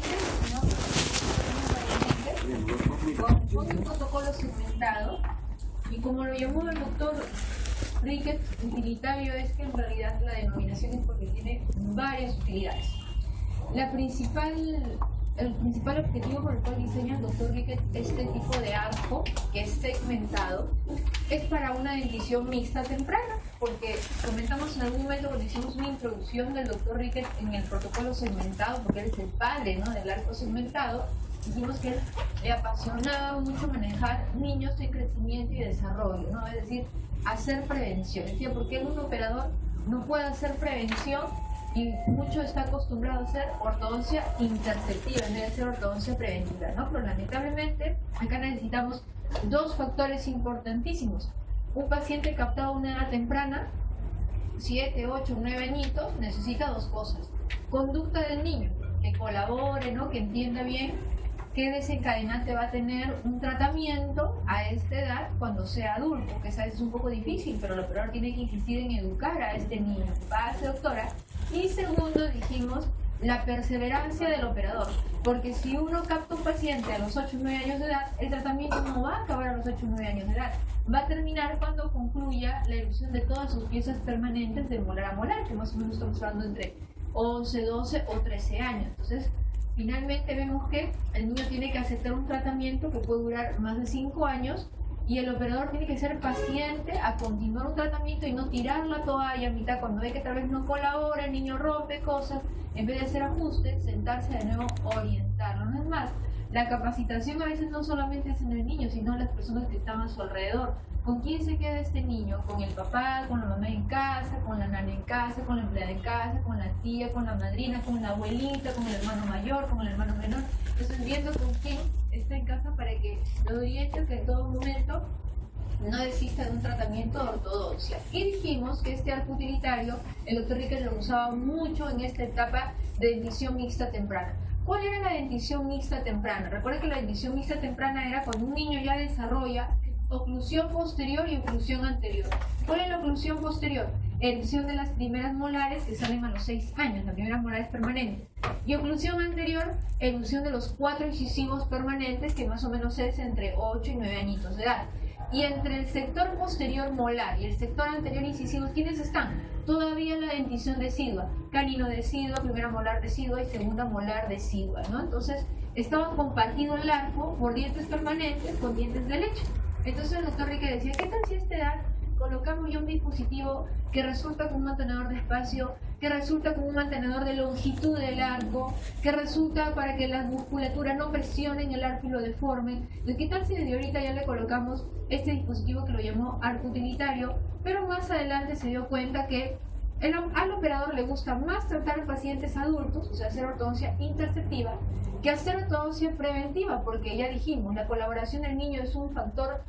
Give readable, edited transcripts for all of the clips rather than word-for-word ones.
pacientes, sino con un protocolo segmentado, y como lo llamó el doctor Rickett, utilitario es que en realidad la denominación es porque tiene varias utilidades. El principal objetivo por el cual diseña el doctor Rickett este tipo de arco, que es segmentado, es para una dentición mixta temprana, porque comentamos en algún momento cuando hicimos una introducción del doctor Rickett en el protocolo segmentado, porque él es el padre, ¿no?, del arco segmentado. Dijimos que él le apasionaba mucho manejar niños en crecimiento y desarrollo, ¿no?, es decir, hacer prevención. Es decir, porque un operador no puede hacer prevención y mucho está acostumbrado a hacer ortodoncia interceptiva en vez de ser ortodoncia preventiva, ¿no? Pero lamentablemente acá necesitamos dos factores importantísimos. Un paciente captado a una edad temprana, 7, 8, 9 añitos, necesita dos cosas: conducta del niño, que colabore, ¿no?, que entienda bien qué desencadenante va a tener un tratamiento a esta edad cuando sea adulto, que esa es un poco difícil, pero el operador tiene que insistir en educar a este niño. Base, doctora. Y segundo, dijimos, la perseverancia del operador, porque si uno capta un paciente a los 8 o 9 años de edad, el tratamiento no va a acabar a los 8 o 9 años de edad, va a terminar cuando concluya la erupción de todas sus piezas permanentes de molar a molar, que más o menos estamos hablando entre 11, 12 o 13 años. Entonces, finalmente vemos que el niño tiene que aceptar un tratamiento que puede durar más de 5 años, y el operador tiene que ser paciente a continuar un tratamiento y no tirar la toalla a mitad cuando ve que tal vez no colabora, el niño rompe cosas. En vez de hacer ajustes, sentarse de nuevo, orientarlo. No es más, la capacitación a veces no solamente es en el niño, sino en las personas que están a su alrededor. ¿Con quién se queda este niño? ¿Con el papá, con la mamá en casa, con la nana en casa, con la empleada en casa, con la tía, con la madrina, con la abuelita, con el hermano mayor, con el hermano menor? Entonces, viendo con quién está en casa para que lo oriente, que en todo momento no desista de un tratamiento de ortodoncia. Y dijimos que este arco utilitario, el doctor Rickett lo usaba mucho en esta etapa de dentición mixta temprana. ¿Cuál era la dentición mixta temprana? Recuerden que la dentición mixta temprana era cuando un niño ya desarrolla oclusión posterior y oclusión anterior. ¿Cuál es la oclusión posterior? Erupción de las primeras molares que salen a los 6 años, la primera molar es permanente. Y oclusión anterior, erupción de los 4 incisivos permanentes, que más o menos es entre 8 y 9 añitos de edad. Y entre el sector posterior molar y el sector anterior incisivo, ¿quiénes están? Todavía la dentición decidua, canino decidua, primera molar decidua y segunda molar decidua, ¿no? Entonces, estaba compartido el arco por dientes permanentes con dientes de leche. Entonces el doctor Rickett decía, ¿qué tal si a esta edad colocamos ya un dispositivo que resulta con un mantenedor de espacio, que resulta con un mantenedor de longitud del arco, que resulta para que la musculatura no presione el arco y lo deforme? ¿Qué tal si desde ahorita ya le colocamos este dispositivo que lo llamó arco utilitario? Pero más adelante se dio cuenta que al operador le gusta más tratar pacientes adultos, o sea, hacer ortodoncia interceptiva, que hacer ortodoncia preventiva, porque ya dijimos, la colaboración del niño es un factor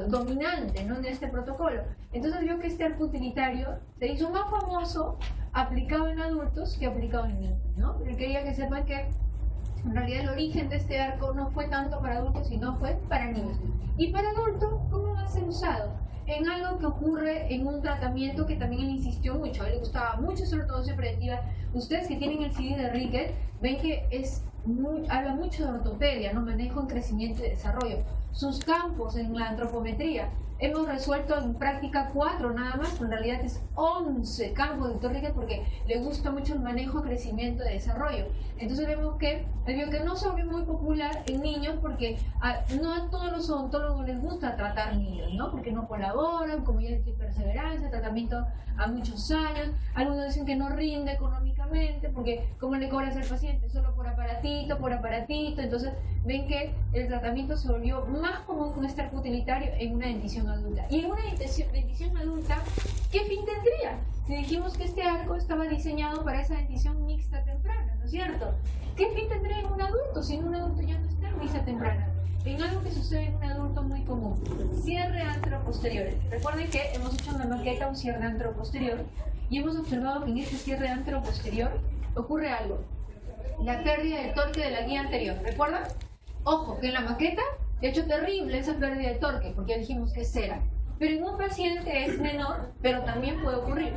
dominante, ¿no?, en este protocolo. Entonces vio que este arco utilitario se hizo más famoso aplicado en adultos que aplicado en niños, ¿no? Pero quería que sepan que en realidad el origen de este arco no fue tanto para adultos, sino fue para niños. Y para adultos, ¿cómo va a ser usado? En algo que ocurre en un tratamiento que también él insistió mucho, a él le gustaba mucho hacer ortodoncia preventiva. Ustedes que tienen el CD de Rickett ven que habla mucho de ortopedia, ¿no?, manejo en crecimiento y desarrollo. Sus campos en la antropometría, hemos resuelto en práctica 4 nada más, pero en realidad es 11 campos de doctor Rickett porque le gusta mucho el manejo, crecimiento y desarrollo. Entonces vemos que él vio que no se volvió muy popular en niños porque no a todos los odontólogos les gusta tratar niños, ¿no?, porque no colaboran, como ya dije, perseverancia, tratamiento a muchos años. Algunos dicen que no rinde económicamente porque ¿cómo le cobras al paciente? Solo por aparatito, entonces ven que el tratamiento se volvió más común con este arco utilitario en una dentición adulta. Y en una dentición adulta, ¿qué fin tendría? Si dijimos que este arco estaba diseñado para esa dentición mixta temprana, ¿no es cierto? ¿Qué fin tendría en un adulto si en un adulto ya no está en mixta temprana? En algo que sucede en un adulto muy común, cierre anteroposterior. Recuerden que hemos hecho en la maqueta un cierre anteroposterior y hemos observado que en este cierre anteroposterior ocurre algo: la pérdida de torque de la guía anterior. ¿Recuerdan? Ojo, que en la maqueta he hecho terrible esa pérdida de torque, porque ya dijimos que es cera. Pero en un paciente es menor, pero también puede ocurrir.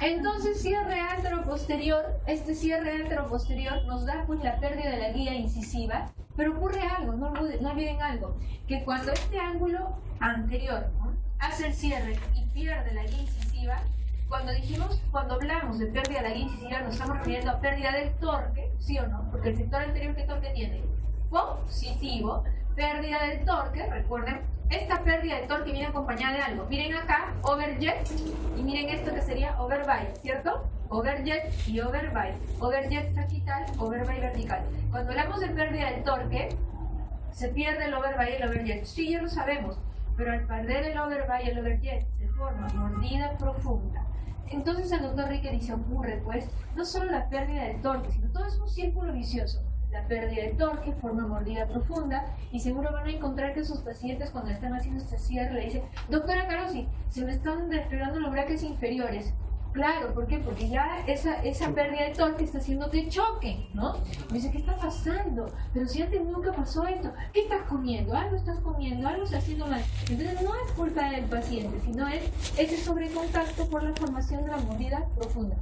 Entonces, cierre anteroposterior, este cierre anteroposterior nos da pues la pérdida de la guía incisiva, pero ocurre algo, no olviden algo, que cuando este ángulo anterior, ¿no?, hace el cierre y pierde la guía incisiva, cuando hablamos de pérdida de la guía incisiva nos estamos refiriendo a pérdida del torque, ¿sí o no? Porque el sector anterior, ¿qué torque tiene? Positivo. Pérdida del torque, recuerden, esta pérdida de torque viene acompañada de algo. Miren acá, overjet, y miren esto que sería overbite, ¿cierto? Overjet y overbite. Overjet sagital, overbite vertical. Cuando hablamos de pérdida del torque, se pierde el overbite y el overjet. Sí, ya lo sabemos, pero al perder el overbite y el overjet se forma mordida profunda. Entonces el doctor Riquet dice, ocurre pues no solo la pérdida del torque, sino todo es un círculo vicioso. La pérdida de torque forma mordida profunda y seguro van a encontrar que sus pacientes cuando están haciendo este cierre le dicen, doctora Carosi, se me están deteriorando los brackets inferiores. Claro, ¿por qué? Porque ya esa pérdida de torque está haciendo que choquen, ¿no? Me dice, ¿qué está pasando? Pero si antes nunca pasó esto, ¿qué estás comiendo? Algo estás comiendo, algo estás haciendo mal. Entonces no es culpa del paciente, sino es ese sobrecontacto por la formación de la mordida profunda.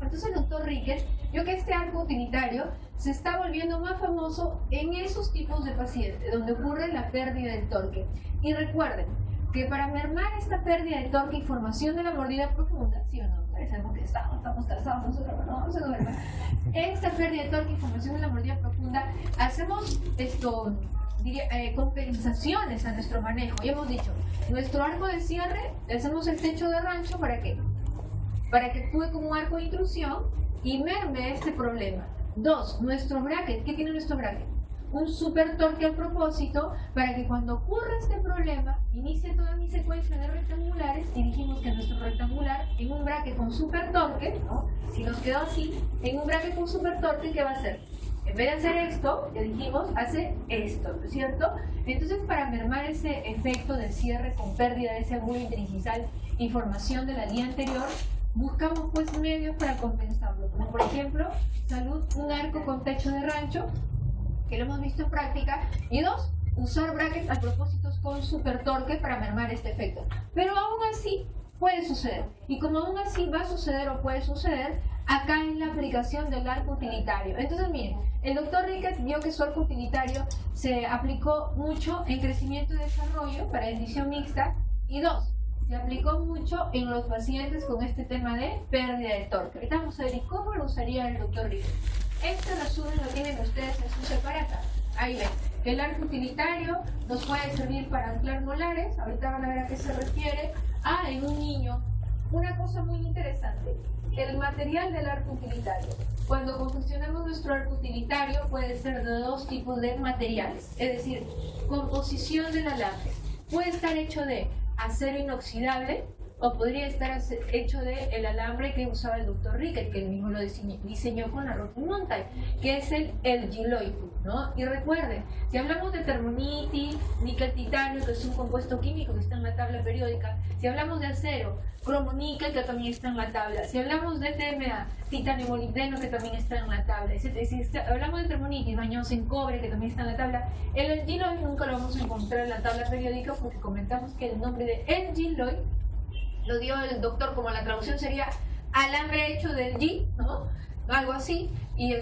Entonces el doctor Riquet vio que este arco utilitario se está volviendo más famoso en esos tipos de pacientes, donde ocurre la pérdida del torque. Y recuerden que para mermar esta pérdida de torque y formación de la mordida profunda, ¿sí o no? Sabemos que estamos cansados, nosotros no vamos a duerme. Esta pérdida de torque y formación de la mordida profunda, hacemos compensaciones a nuestro manejo. Ya hemos dicho, nuestro arco de cierre, le hacemos el techo de rancho, ¿para qué? Para que actúe como un arco de intrusión y merme este problema. 2. Nuestro bracket. ¿Qué tiene nuestro bracket? Un super torque al propósito para que cuando ocurra este problema inicie toda mi secuencia de rectangulares y dijimos que nuestro rectangular en un bracket con super torque, ¿no? Si nos quedó así, en un bracket con super torque, ¿qué va a hacer? En vez de hacer esto, ya dijimos, hace esto, ¿no es cierto? Entonces, para mermar ese efecto del cierre con pérdida de ese ángulo intrinsical y formación de la guía anterior, buscamos pues medios para compensarlo, como por ejemplo, un arco con techo de rancho, que lo hemos visto en práctica, y 2, usar brackets a propósitos con super torque para mermar este efecto. Pero aún así puede suceder, y como aún así va a suceder o puede suceder, acá en la aplicación del arco utilitario. Entonces miren, el doctor Riquet vio que su arco utilitario se aplicó mucho en crecimiento y desarrollo para dentición mixta, y 2, se aplicó mucho en los pacientes con este tema de pérdida de torque. Ahorita vamos a ver cómo lo usaría el doctor Riquet. Este resumen lo tienen ustedes en su separata. Ahí ven, el arco utilitario nos puede servir para anclar molares. Ahorita van a ver a qué se refiere. En un niño, una cosa muy interesante, el material del arco utilitario. Cuando confeccionamos nuestro arco utilitario puede ser de 2 tipos de materiales, es decir, composición del alambre. Puede estar hecho de acero inoxidable o podría estar hecho de el alambre que usaba el doctor Riquet, que él mismo lo diseñó con la Rocking Mountain, que es el Giloy, ¿no? Y recuerden, si hablamos de termonitis, níquel titanio, que es un compuesto químico que está en la tabla periódica, si hablamos de acero, cromoníquel, que también está en la tabla, si hablamos de TMA, titanio molibdeno, que también está en la tabla, si hablamos de termonitis, bañados en cobre, que también está en la tabla, el Giloy nunca lo vamos a encontrar en la tabla periódica porque comentamos que el nombre de el Giloy lo dio el doctor, como la traducción sería alambre hecho del G, ¿no? Algo así. ¿Y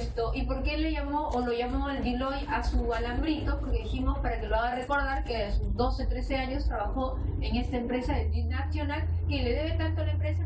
por qué le llamó o lo llamó el Giloy a su alambrito? Porque dijimos, para que lo haga recordar, que a sus 12, 13 años trabajó en esta empresa de G National, que le debe tanto a la empresa,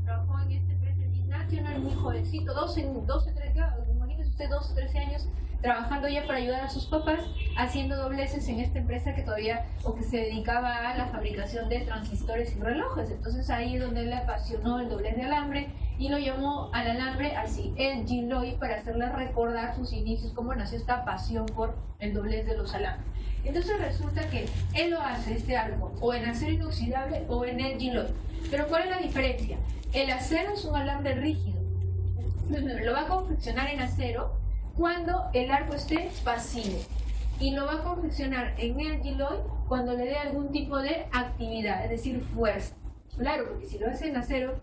trabajó en esta empresa de G National, muy jovencito, 12, 13, imagínese usted 12, 13 años, trabajando ya para ayudar a sus papás, haciendo dobleces en esta empresa que todavía, o que se dedicaba a la fabricación de transistores y relojes. Entonces ahí es donde le apasionó el doblez de alambre y lo llamó al alambre así, el Giloy, para hacerle recordar sus inicios, cómo nació esta pasión por el doblez de los alambres. Entonces resulta que él lo hace, este arco, o en acero inoxidable o en el Giloy. Pero ¿cuál es la diferencia? El acero es un alambre rígido, lo va a confeccionar en acero cuando el arco esté pasivo, y lo va a confeccionar en el Giloy cuando le dé algún tipo de actividad, es decir, fuerza. Claro, porque si lo hace en acero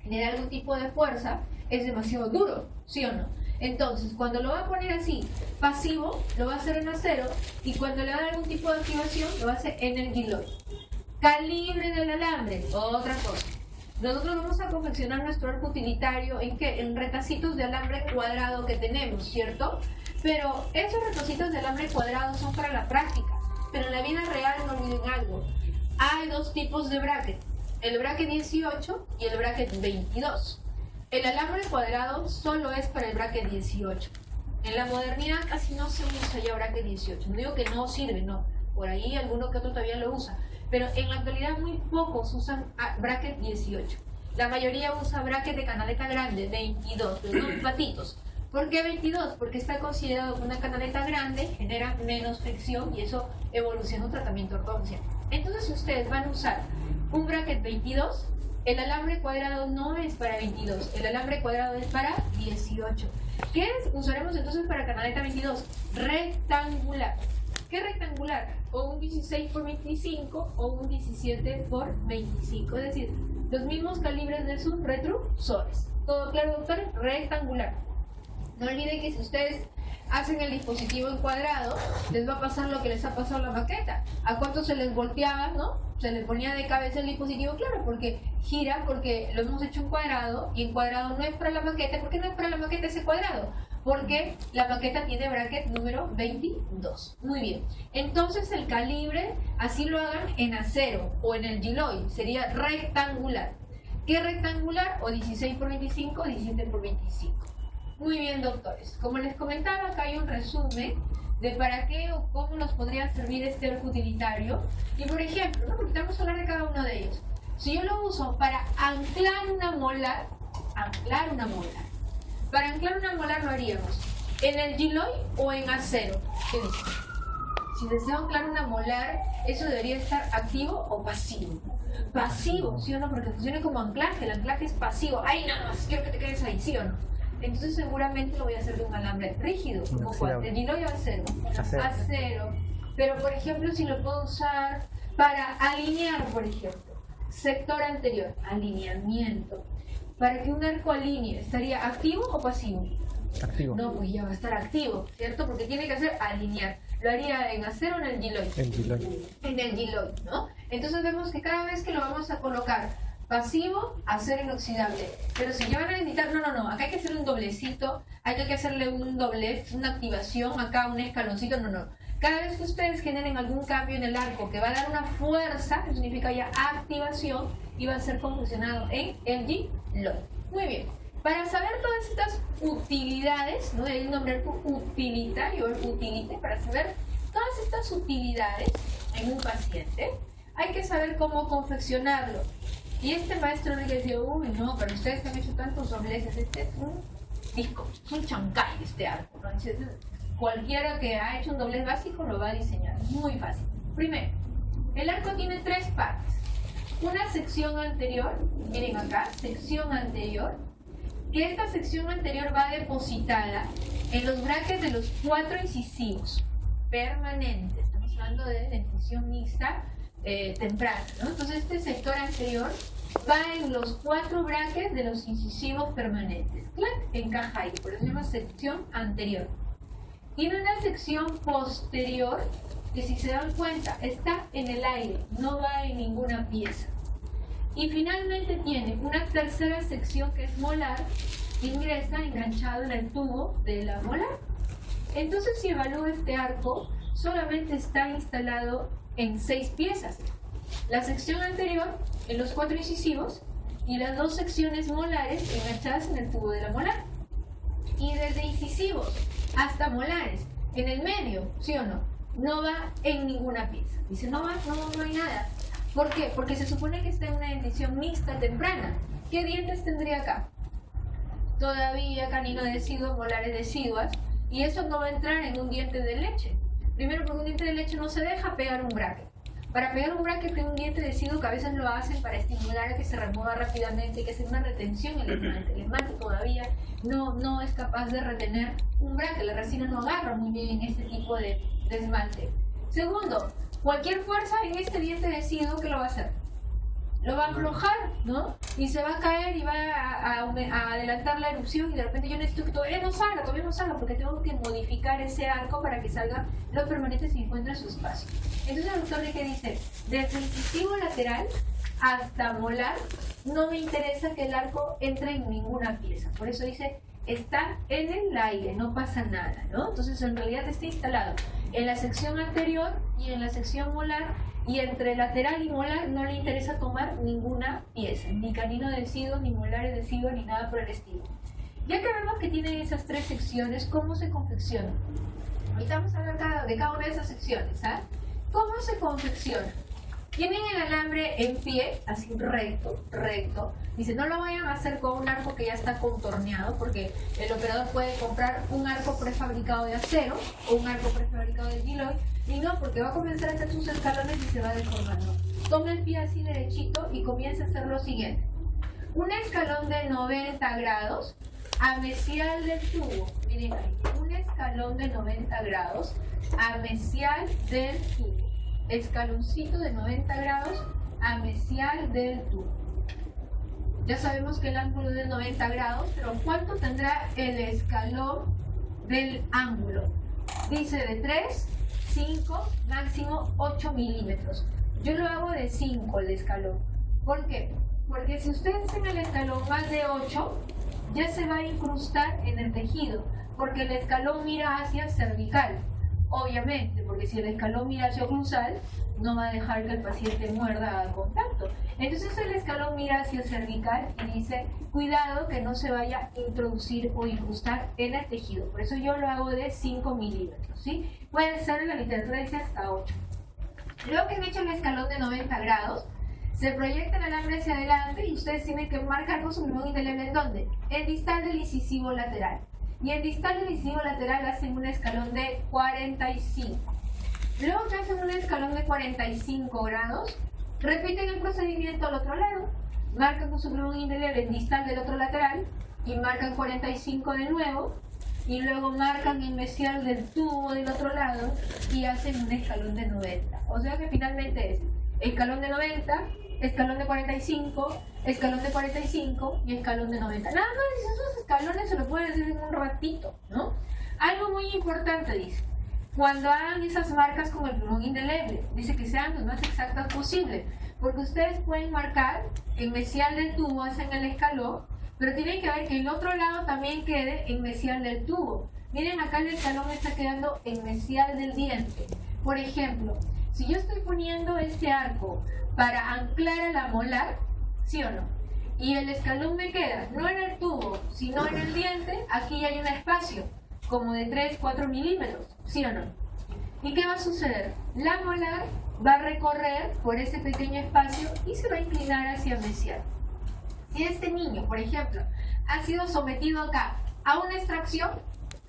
y le da algún tipo de fuerza, es demasiado duro, ¿sí o no? Entonces, cuando lo va a poner así, pasivo, lo va a hacer en acero, y cuando le da algún tipo de activación, lo hace en el Giloy. Calibre del alambre, otra cosa. Nosotros vamos a confeccionar nuestro arco utilitario ¿en qué? En retacitos de alambre cuadrado que tenemos, ¿cierto? Pero esos retacitos de alambre cuadrado son para la práctica. Pero en la vida real no olviden algo. Hay dos tipos de bracket. El bracket 18 y el bracket 22. El alambre cuadrado solo es para el bracket 18. En la modernidad casi no se usa ya bracket 18. No digo que no sirve, no. Por ahí alguno que otro todavía lo usa. Pero en la actualidad muy pocos usan bracket 18. La mayoría usa bracket de canaleta grande, 22, los dos patitos. ¿Por qué 22? Porque está considerado que una canaleta grande genera menos fricción y eso evoluciona un tratamiento ortodoncia. Entonces, si ustedes van a usar un bracket 22, el alambre cuadrado no es para 22, el alambre cuadrado es para 18. ¿Qué usaremos entonces para canaleta 22? Rectangular. ¿Qué rectangular? O un 16 por 25 o un 17 por 25. Es decir, los mismos calibres de sus retrusores. ¿Todo claro, doctores? Rectangular. No olviden que si ustedes hacen el dispositivo en cuadrado, les va a pasar lo que les ha pasado a la maqueta. ¿A cuánto se les volteaba, no? Se les ponía de cabeza el dispositivo, claro, porque gira, porque lo hemos hecho en cuadrado, y en cuadrado no es para la maqueta. ¿Por qué no es para la maqueta ese cuadrado? Porque la maqueta tiene bracket número 22. Muy bien. Entonces el calibre, así lo hagan en acero o en el Giloy, sería rectangular. ¿Qué rectangular? O 16 por 25 o 17 por 25. Muy bien, doctores. Como les comentaba, acá hay un resumen de para qué o cómo nos podría servir este arco utilitario. Y por ejemplo, ¿no? Porque vamos a hablar de cada uno de ellos. Si yo lo uso para anclar una molar, para anclar una molar lo haríamos en el Giloy o en acero. ¿Qué dicen? Si deseo anclar una molar, ¿eso debería estar activo o pasivo? Pasivo, ¿sí o no? Porque funciona como anclaje, el anclaje es pasivo. ¡Ay, nada más! Quiero que te quedes ahí, ¿sí o no? Entonces seguramente lo voy a hacer de un alambre rígido, como cuál, el Giloy o acero. Acero. Pero por ejemplo, si lo puedo usar para alinear, por ejemplo, sector anterior, alineamiento. Para que un arco alinee, ¿estaría activo o pasivo? Activo. No, pues ya va a estar activo, ¿cierto? Porque tiene que hacer alinear. ¿Lo haría en acero o en el Giloy? En el Giloy, ¿no? Entonces vemos que cada vez que lo vamos a colocar pasivo, acero inoxidable. Pero si ya van a necesitar, no, acá hay que hacer un doblecito, hay que hacerle un doblez, una activación, acá un escaloncito, no. Cada vez que ustedes generen algún cambio en el arco que va a dar una fuerza, que significa ya activación, y va a ser confeccionado en el Giloy. Muy bien. Para saber todas estas utilidades, ¿no? El nombre utilitario, el utilite, para saber todas estas utilidades en un paciente, hay que saber cómo confeccionarlo. Y este maestro le decía, uy, no, pero ustedes que han hecho tantos dobleces, este es un disco, es un chancay este arco, ¿no? Entonces, cualquiera que ha hecho un doblez básico lo va a diseñar, muy fácil. Primero, el arco tiene tres partes. Una sección anterior, miren acá, sección anterior, que esta sección anterior va depositada en los brackets de los 4 incisivos permanentes. Estamos hablando de dentición mixta temprana, ¿no? Entonces este sector anterior va en los 4 brackets de los incisivos permanentes. Clac, encaja ahí, por eso se llama sección anterior. Tiene una sección posterior que, si se dan cuenta, está en el aire, no va en ninguna pieza. Y finalmente tiene una tercera sección que es molar, que ingresa enganchado en el tubo de la molar. Entonces, si evalúo este arco, solamente está instalado en 6 piezas. La sección anterior en los 4 incisivos y las 2 secciones molares enganchadas en el tubo de la molar. Y desde incisivos hasta molares, en el medio, ¿sí o no? No va en ninguna pieza. Dice, no hay nada. ¿Por qué? Porque se supone que está en una dentición mixta temprana. ¿Qué dientes tendría acá? Todavía canino deciduo, molares deciduas, y eso no va a entrar en un diente de leche. Primero, porque un diente de leche no se deja pegar un bracket. Para pegar un bracket en un diente deciduo, que a veces lo hacen para estimular a que se remueva rápidamente, que hace una retención en el esmalte. El esmalte todavía no es capaz de retener un bracket. La resina no agarra muy bien en este tipo de esmalte. Segundo, cualquier fuerza en este diente deciduo, ¿qué lo va a hacer? lo va a aflojar, ¿no? Y se va a caer y va a adelantar la erupción y de repente yo necesito que todavía no salga porque tengo que modificar ese arco para que salga lo permanente y encuentre su espacio. Entonces el doctor Riquet dice, desde el incisivo lateral hasta molar, no me interesa que el arco entre en ninguna pieza. Por eso dice, está en el aire, no pasa nada, ¿no? Entonces en realidad está instalado en la sección anterior y en la sección molar, y entre lateral y molar no le interesa tomar ninguna pieza, ni canino adhesivo, ni molar adhesivo, ni nada por el estilo. Ya que vemos que tiene esas tres secciones, ¿cómo se confecciona? Ahorita vamos a hablar de cada una de esas secciones, ¿ah? ¿Cómo se confecciona? Tienen el alambre en pie, así recto. Dice, no lo vayan a hacer con un arco que ya está contorneado, porque el operador puede comprar un arco prefabricado de acero o un arco prefabricado de nylon, y no, porque va a comenzar a hacer sus escalones y se va deformando. Toma el pie así derechito y comienza a hacer lo siguiente. Un escalón de 90 grados a mesial del tubo. Miren ahí, un escalón de 90 grados a mesial del tubo. Escaloncito de 90 grados a mesial del tubo. Ya sabemos que el ángulo es de 90 grados, pero ¿cuánto tendrá el escalón del ángulo? Dice de 3, 5, máximo 8 milímetros. Yo lo hago de 5 el escalón. ¿Por qué? Porque si ustedes hacen el escalón más de 8, ya se va a incrustar en el tejido, porque el escalón mira hacia cervical. Obviamente, porque si el escalón mira hacia oclusal, no va a dejar que el paciente muerda al contacto. Entonces el escalón mira hacia cervical y dice, cuidado que no se vaya a introducir o incrustar en el tejido. Por eso yo lo hago de 5 milímetros, ¿sí? Puede ser en la literatura dice hasta 8. Luego que han hecho el escalón de 90 grados, se proyecta el alambre hacia adelante y ustedes tienen que marcar con su limón indeleble ¿en dónde? En distal del incisivo lateral. Y en distal del incisivo lateral hacen un escalón de 45. Luego que hacen un escalón de 45 grados, repiten el procedimiento al otro lado, marcan con su plumón indeleble en distal del otro lateral y marcan 45 de nuevo, y luego marcan en mesial del tubo del otro lado y hacen un escalón de 90. O sea que finalmente es escalón de 90, escalón de 45, escalón de 45 y escalón de 90. Nada más esos escalones se lo pueden hacer en un ratito, ¿no? Algo muy importante dice, cuando hagan esas marcas con el plumón indeleble, dice que sean lo más exactas posible, porque ustedes pueden marcar en mesial del tubo, hacen el escalón, pero tienen que ver que el otro lado también quede en mesial del tubo. Miren, acá el escalón está quedando en mesial del diente. Por ejemplo, si yo estoy poniendo este arco para anclar a la molar, ¿sí o no? Y el escalón me queda no en el tubo, sino en el diente, aquí hay un espacio, como de 3-4 milímetros, ¿sí o no? ¿Y qué va a suceder? La molar va a recorrer por ese pequeño espacio y se va a inclinar hacia mesial. Si este niño, por ejemplo, ha sido sometido acá a una extracción,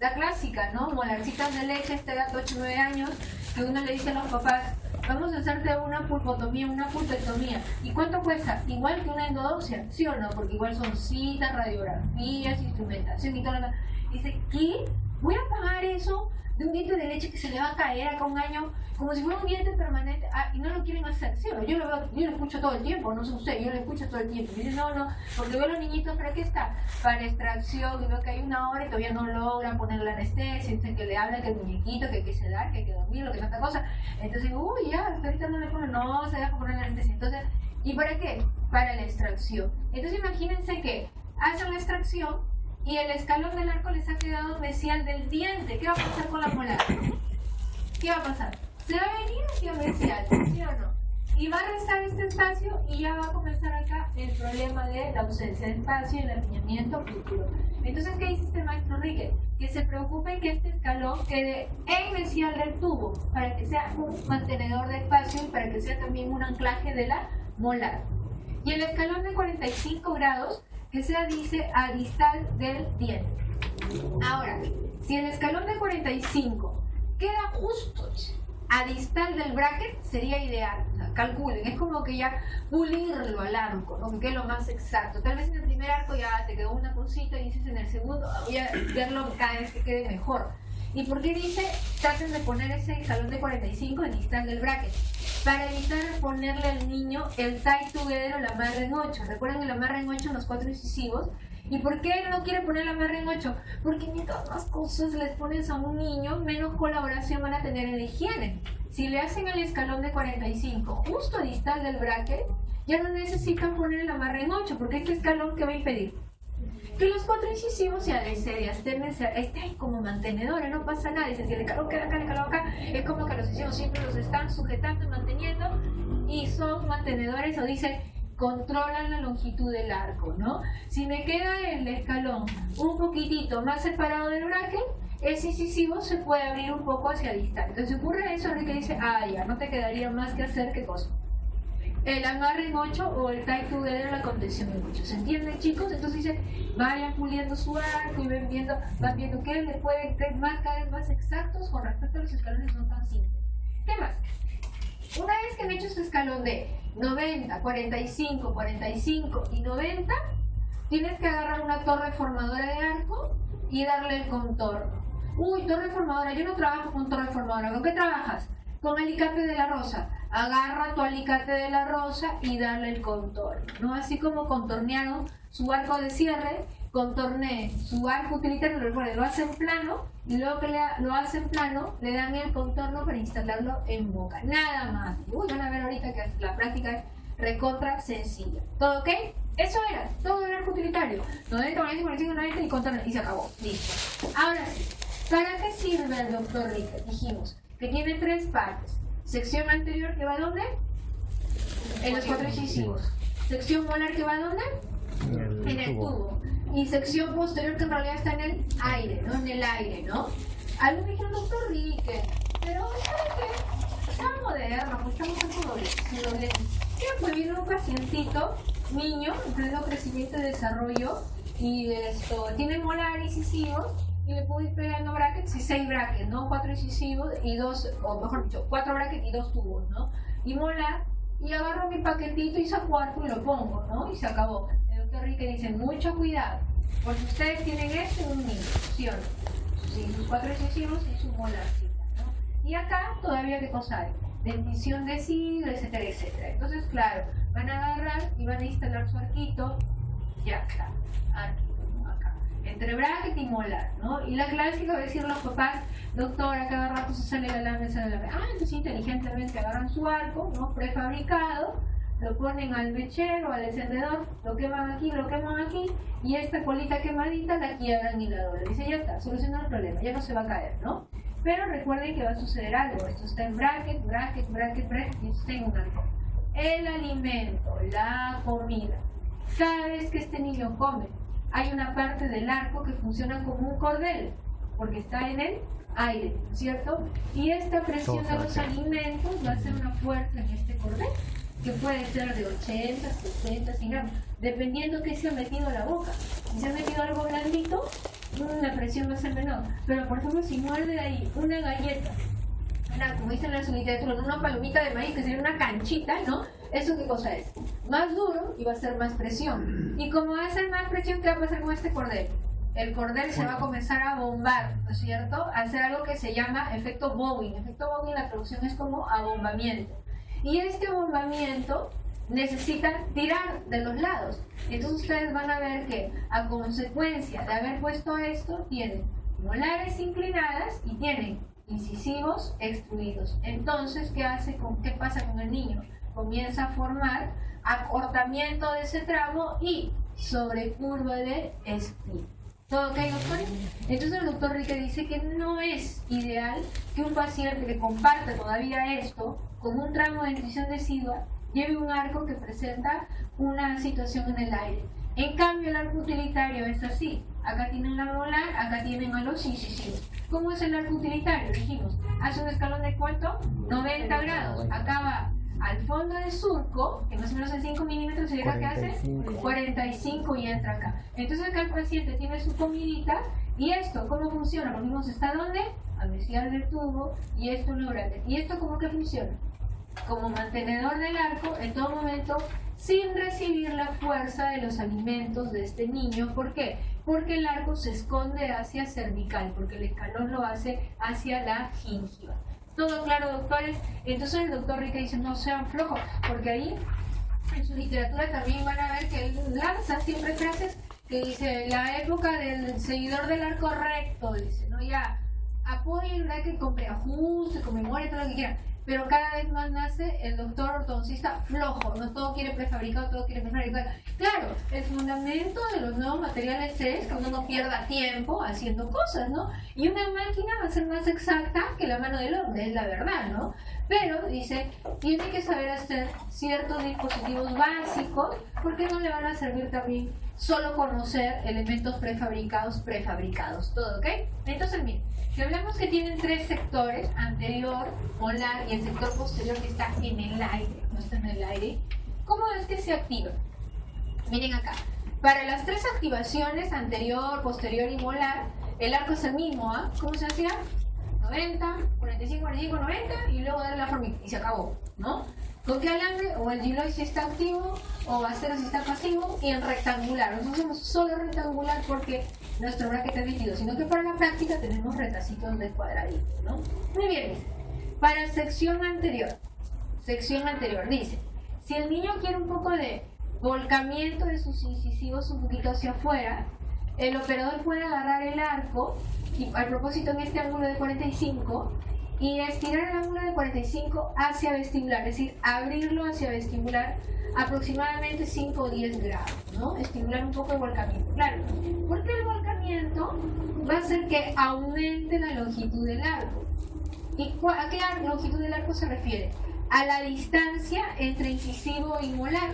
la clásica, ¿no? Molarcitas de leche, este gato 8-9 años, que uno le dice a los papás, vamos a hacerte una pulpotomía, una pulpectomía. ¿Y cuánto cuesta? Igual que una endodoncia, ¿sí o no? Porque igual son citas, radiografías, instrumentación y todo lo demás. Dice, ¿qué? ¿Voy a pagar eso de un diente de leche que se le va a caer acá un año? Como si fuera un diente permanente, y no lo quieren hacer, ¿sí o no? Yo lo escucho todo el tiempo, no sé usted, yo lo escucho todo el tiempo. Me dicen, no, porque veo a los niñitos, ¿para qué está? Para extracción, y veo que hay una hora y todavía no logran poner la anestesia, dicen que le hablan, que el muñequito, que hay que sedar, que hay que dormirlo, que tanta cosa. Entonces, ya, hasta ahorita no le ponen, no, se deja poner la anestesia. Entonces, ¿y para qué? Para la extracción. Entonces, imagínense que hacen la extracción y el escalón del arco les ha quedado mesial del diente. ¿Qué va a pasar con la molar? ¿Qué va a pasar? Se va a venir hacia mesial, ¿sí o no? Y va a restar este espacio y ya va a comenzar acá el problema de la ausencia de espacio y el apiñamiento futuro. Entonces, ¿qué dice este maestro Riquet? Que se preocupe que este escalón quede en mesial del tubo para que sea un mantenedor de espacio y para que sea también un anclaje de la molar. Y el escalón de 45 grados que sea, dice, a distal del diente. Ahora, si el escalón de 45 queda justo a distal del bracket, sería ideal. O sea, calculen, es como que ya pulirlo al arco, ¿no? Que quede lo más exacto. Tal vez en el primer arco ya te quedó una cosita y dices en el segundo, voy a verlo cada vez que quede mejor. ¿Y por qué dice, traten de poner ese escalón de 45 en distal del bracket? para evitar ponerle al niño el tight together o la amarre en 8. Recuerden el amarre en 8 en los 4 incisivos. ¿Y por qué no quiere poner la amarre en 8? Porque mientras más cosas les pones a un niño, menos colaboración van a tener en la higiene. Si le hacen el escalón de 45 justo distal del bracket, ya no necesitan poner el amarre en 8, porque este escalón, ¿qué va a impedir? Que los 4 incisivos se estén como mantenedores, no pasa nada. Dicen, si el escalón queda acá, el escalón acá, es como que los incisivos siempre los están sujetando y manteniendo, y son mantenedores, o dicen, controlan la longitud del arco, ¿no? Si me queda el escalón un poquitito más separado del bracket, ese incisivo se puede abrir un poco hacia distal. Entonces ocurre eso, Enrique dice, ya, no te quedaría más que hacer, ¿qué cosa? El amarre en 8 o el tight together, la contención en 8. ¿Se entienden, chicos? Entonces dice, vayan puliendo su arco y van viendo que le pueden ser cada vez más exactos con respecto a los escalones no tan simples. ¿Qué más? Una vez que han hecho su escalón de 90, 45, 45 y 90, tienes que agarrar una torre formadora de arco y darle el contorno. Uy, torre formadora, yo no trabajo con torre formadora. ¿Con qué trabajas? Con alicate de la rosa. Agarra tu alicate de la rosa y darle el contorno, ¿no? Así como contornearon su arco de cierre, contorné su arco utilitario, lo hacen plano, y luego que lo hacen plano, le dan el contorno para instalarlo en boca. Nada más. Van a ver ahorita que la práctica es recontra sencilla. ¿Todo ok? Eso era, todo el arco utilitario. 90, 45, 45, 90 y contorno. Y se acabó. Listo. Ahora sí, ¿para qué sirve el doctor Richter? Dijimos que tiene 3 partes. Sección anterior, que va a dónde? En los 4 incisivos. Sección molar, que va a dónde? En el tubo. Y sección posterior, que en realidad está en el aire, ¿no? En el aire, ¿no? Algunos dijeron, doctor Rique, pero ¿sabe qué? Está moderno, pues estamos en doble. Pues viene un pacientito, niño, en pleno crecimiento y desarrollo, y tiene molar incisivo, y le puedo ir pegando brackets, y 6 brackets, ¿no? 4 incisivos y 2, o mejor dicho, 4 brackets y 2 tubos, ¿no? Y molar, y agarro mi paquetito y saco arco y lo pongo, ¿no? Y se acabó. El doctor Rique dice, mucho cuidado, porque ustedes tienen esto en un niño, ¿sí o no? Sí, sus 4 incisivos y su molarcita, ¿no? Y acá todavía, ¿qué cosa hay? Dentición de sidro, etcétera, etcétera. Entonces, claro, van a agarrar y van a instalar su arquito, ya está, arquito, acá, entre bracket y molar, ¿no? Y la clásica va a decir los papás, doctora, cada rato se sale la lana, entonces inteligentemente agarran su arco, ¿no? Prefabricado, lo ponen al mechero, al encendedor, lo queman aquí, y esta colita quemadita la quiebran y la doblan. Dice, ya está, solucionado el problema, ya no se va a caer, ¿no? Pero recuerden que va a suceder algo, esto está en bracket, y esto está en un arco. El alimento, la comida. Cada vez que este niño come, hay una parte del arco que funciona como un cordel, porque está en el aire, ¿cierto? Y esta presión de los alimentos va a hacer una fuerza en este cordel, que puede ser de 80, 60, 100 gramos, dependiendo que se ha metido a la boca. Si se ha metido algo blandito, la presión va a ser menor. Pero por ejemplo, si muerde ahí una galleta, como dicen en la literatura, una palomita de maíz, que sería una canchita, ¿no? ¿Eso qué cosa es? Más duro y va a ser más presión. Y como va a ser más presión, ¿qué va a pasar con este cordel? El cordel se va a comenzar a bombar, ¿no es cierto? A hacer algo que se llama efecto Bowen. Efecto Bowen, la traducción es como abombamiento. Y este abombamiento necesita tirar de los lados. Entonces ustedes van a ver que a consecuencia de haber puesto esto, tienen molares inclinadas y tienen incisivos extruidos. Entonces, ¿qué pasa con el niño? Comienza a formar acortamiento de ese tramo y sobrecurva de espina. ¿Todo ok, doctor? Entonces el doctor Rique dice que no es ideal que un paciente que comparte todavía esto con un tramo de nutrición decidua lleve un arco que presenta una situación en el aire. En cambio, el arco utilitario es así. Acá tienen la molar, acá tienen a los incisivos. ¿Cómo es el arco utilitario? Dijimos, hace un escalón de ¿cuánto? 90 grados. Acá va al fondo del surco, que más o menos en 5 milímetros, ¿y acá qué hace? 45 y entra acá. Entonces acá el paciente tiene su comidita, y esto, ¿cómo funciona? Porque vimos, ¿está dónde? A mesiar del tubo, y esto en lo grande. ¿Y esto cómo que funciona? Como mantenedor del arco en todo momento, sin recibir la fuerza de los alimentos de este niño. ¿Por qué? Porque el arco se esconde hacia cervical, porque el escalón lo hace hacia la gingiva. Todo claro, doctores. Entonces el doctor Rique dice, no sean flojos, porque ahí en su literatura también van a ver que él lanza siempre frases que dice, la época del seguidor del arco recto, dice, ¿no? Ya, apoyen, ¿verdad? Que con preajuste, con memoria, todo lo que quieran. Pero cada vez más nace el doctor ortodoncista flojo, no todo quiere prefabricado, todo quiere prefabricado. Claro, el fundamento de los nuevos materiales es que uno no pierda tiempo haciendo cosas, ¿no? Y una máquina va a ser más exacta que la mano del hombre, es la verdad, ¿no? Pero, dice, tiene que saber hacer ciertos dispositivos básicos, porque no le van a servir también solo conocer elementos prefabricados, todo, ¿ok? Entonces, miren, si hablamos que tienen tres sectores, anterior, molar y el sector posterior que está en el aire, no está en el aire, ¿cómo es que se activa? Miren acá, para las tres activaciones, anterior, posterior y molar, el arco es el mismo, ¿ah? ¿Cómo se hacía? 90, 45, 45, 90 y luego darle la formita y se acabó, ¿no? ¿Con qué alambre? O el Gilloy si está activo o acero si está pasivo y en rectangular. Nosotros usamos solo rectangular porque nuestro bracket es rígido, sino que para la práctica tenemos retacitos de cuadradito, ¿no? Muy bien, para sección anterior dice, si el niño quiere un poco de volcamiento de sus incisivos un poquito hacia afuera, el operador puede agarrar el arco y al propósito en este ángulo de 45 y estirar el ángulo de 45 hacia vestibular, es decir, abrirlo hacia vestibular aproximadamente 5 o 10 grados, ¿no? Estimular un poco el volcamiento. Claro, porque el volcamiento va a hacer que aumente la longitud del arco. ¿Y a qué longitud del arco se refiere? A la distancia entre incisivo y molar,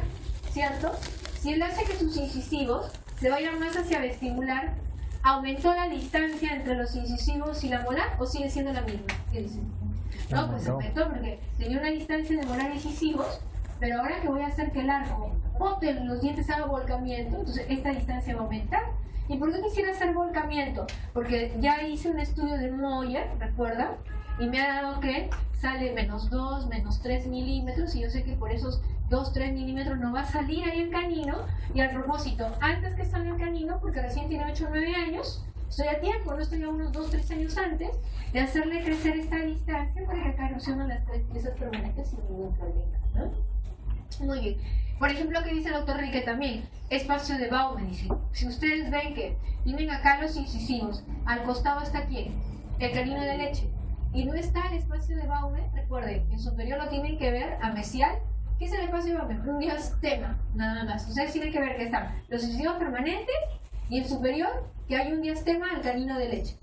¿cierto? Si él hace que sus incisivos se vayan más hacia vestibular, ¿aumentó la distancia entre los incisivos y la molar o sigue siendo la misma? ¿Qué dicen? No, pues aumentó porque tenía una distancia de molar e incisivos, pero ahora que voy a hacer que el arco bote los dientes haga volcamiento, entonces esta distancia va a aumentar. ¿Y por qué quisiera hacer volcamiento? Porque ya hice un estudio de Moyer, ¿recuerdan? Y me ha dado que sale -2, -3 milímetros, y yo sé que por esos 2-3 milímetros no va a salir ahí el canino. Y al propósito, antes que salga el canino, porque recién tiene 8 o 9 años, estoy a tiempo, no estoy a unos 2-3 años antes de hacerle crecer esta distancia para que acá erupcionen las tres piezas permanentes sin ningún problema, ¿no? Muy bien. Por ejemplo, que dice el doctor Rique también, espacio de Baume, dice. Si ustedes ven que tienen acá los incisivos, al costado está ¿quién? El canino de leche. Y no está el espacio de Baume, recuerden, en superior lo tienen que ver a mesial. ¿Qué es el espacio de Baume? Un diastema, nada más. Ustedes tienen que ver que están los incisivos permanentes y en superior que hay un diastema al canino de leche.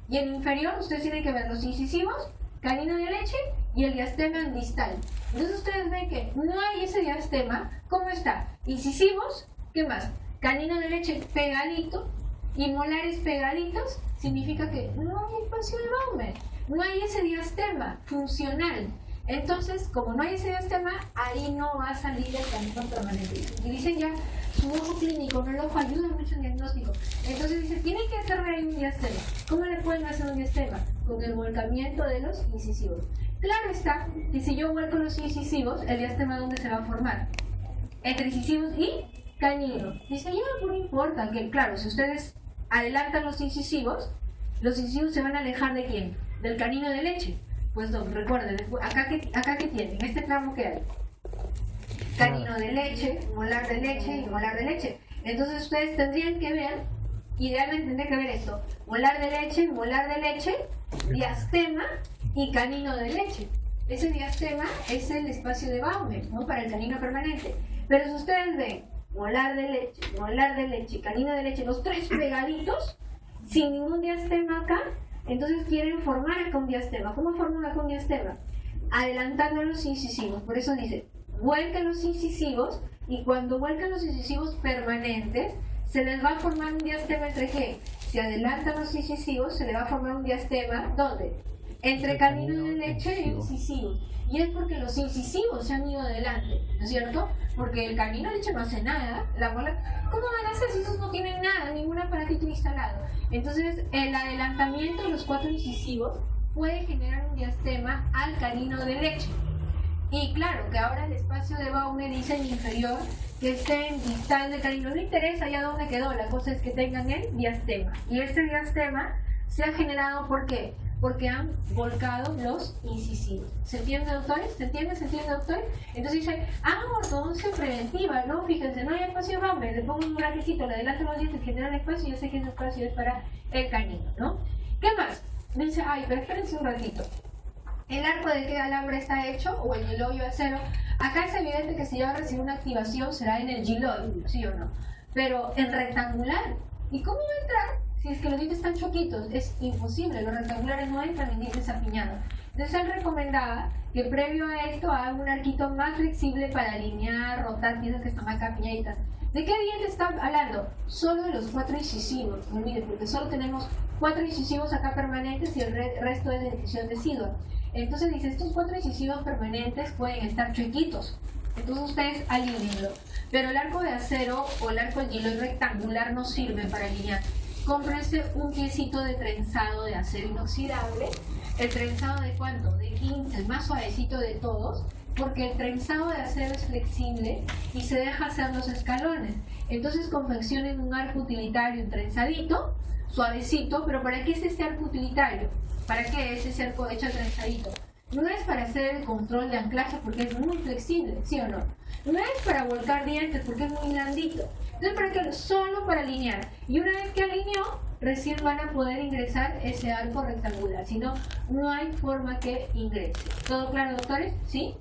Y en inferior ustedes tienen que ver los incisivos, canino de leche y el diastema en distal. Entonces ustedes ven que no hay ese diastema. ¿Cómo está? Incisivos, ¿qué más? Canino de leche pegadito y molares pegaditos, significa que no hay espacio de Baume, no hay ese diastema funcional. Entonces, como no hay ese diastema, ahí no va a salir el canino permanente. Y dicen ya, su ojo clínico, no el ojo ayuda mucho en diagnóstico. Entonces dice, tienen que hacer ahí un diastema. ¿Cómo le pueden hacer un diastema? Con el volcamiento de los incisivos. Claro está que si yo vuelco los incisivos, el diastema ¿dónde se va a formar? Entre incisivos y canino. Dice, ya no importa, que claro, si ustedes adelantan los incisivos se van a alejar ¿de quién? Del canino de leche. Pues no, recuerden, acá que tienen, este tramo que hay, canino de leche y molar de leche. Entonces ustedes tendrían que ver, idealmente tendrían que ver esto, molar de leche, diastema y canino de leche. Ese diastema es el espacio de Baume, ¿no? Para el canino permanente. Pero si ustedes ven molar de leche, canino de leche, los tres pegaditos, sin ningún diastema acá, entonces quieren formar acá un diastema. ¿Cómo forman acá un diastema? Adelantando los incisivos. Por eso dice, vuelcan los incisivos, y cuando vuelcan los incisivos permanentes, se les va a formar un diastema entre ¿qué? Si adelantan los incisivos, se les va a formar un diastema, ¿dónde? Entre canino de leche y incisivos. Y es porque los incisivos se han ido adelante, ¿no es cierto? Porque el canino de leche no hace nada, la mola, ¿cómo van a hacer si esos no tienen nada, ningún aparatito instalado? Entonces, el adelantamiento de los 4 incisivos puede generar un diastema al canino de leche. Y claro, que ahora el espacio de Baume dice en inferior que esté en distal del canino. No interesa ya dónde quedó, la cosa es que tengan el diastema. Y este diastema se ha generado ¿por qué? porque han volcado los incisivos. ¿Se entiende, doctores? ¿Se entiende, doctor? Entonces dicen, ortodoncia preventiva, ¿no? Fíjense, no hay espacio hambre, le pongo un braquecito, le adelanto los dientes, generan espacio y yo sé que ese espacio es para el canino, ¿no? ¿Qué más? Dice, pero espérense un ratito. ¿El arco de qué alambre está hecho? O el giloio de acero. Acá es evidente que si ya va a recibir una activación será en el giloio, ¿sí o no? Pero en rectangular. ¿Y cómo va a entrar? Si es que los dientes están choquitos, es imposible, los rectangulares no entran en dientes apiñados. Entonces él recomendaba que previo a esto haga un arquito más flexible para alinear, rotar piezas que están acá apiñaditas. ¿De qué dientes está hablando? Solo de los 4 incisivos, no olviden, porque solo tenemos 4 incisivos acá permanentes y el resto es de incisión decidua. Entonces dice, estos 4 incisivos permanentes pueden estar chuequitos, entonces ustedes alínenlo. Pero el arco de acero o el arco de giloio rectangular no sirve para alinear. Cómprense un piecito de trenzado de acero inoxidable. ¿El trenzado de cuánto? De 15, el más suavecito de todos, porque el trenzado de acero es flexible y se deja hacer los escalones. Entonces confeccionen un arco utilitario, un trenzadito, suavecito, pero ¿para qué es este arco utilitario? ¿Para qué es ese arco hecho trenzadito? No es para hacer el control de anclaje porque es muy flexible, ¿sí o no? No es para volcar dientes porque es muy blandito. Entonces, ¿para qué? Solo para alinear. Y una vez que alineó, recién van a poder ingresar ese arco rectangular. Si no, no hay forma que ingrese. ¿Todo claro, doctores? ¿Sí?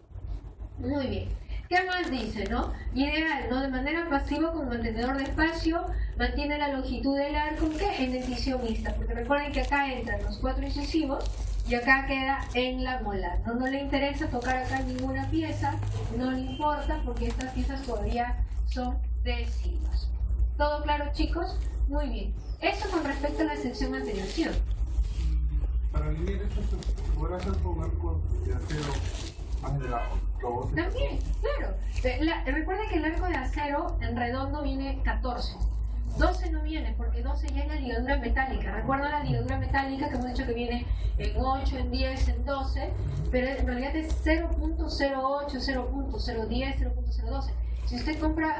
Muy bien. ¿Qué más dice, no? Ideal, ¿no? De manera pasiva como mantenedor de espacio, mantiene la longitud del arco, ¿qué? En dentición mixta. Porque recuerden que acá entran los 4 incisivos y acá queda en la molar. No le interesa tocar acá ninguna pieza, no le importa porque estas piezas todavía son deciduas. ¿Todo claro, chicos? Muy bien. Eso con respecto a la sección anterior, ¿sí? Para alinear esto se puede hacer con arco de acero más delgado. También, claro. Recuerda que el arco de acero en redondo viene 14. 12 no viene porque 12 ya es la ligadura metálica. Recuerda la ligadura metálica que hemos dicho que viene en 8, en 10, en 12, pero en realidad es 0.08, 0.010, 0.012. Si usted compra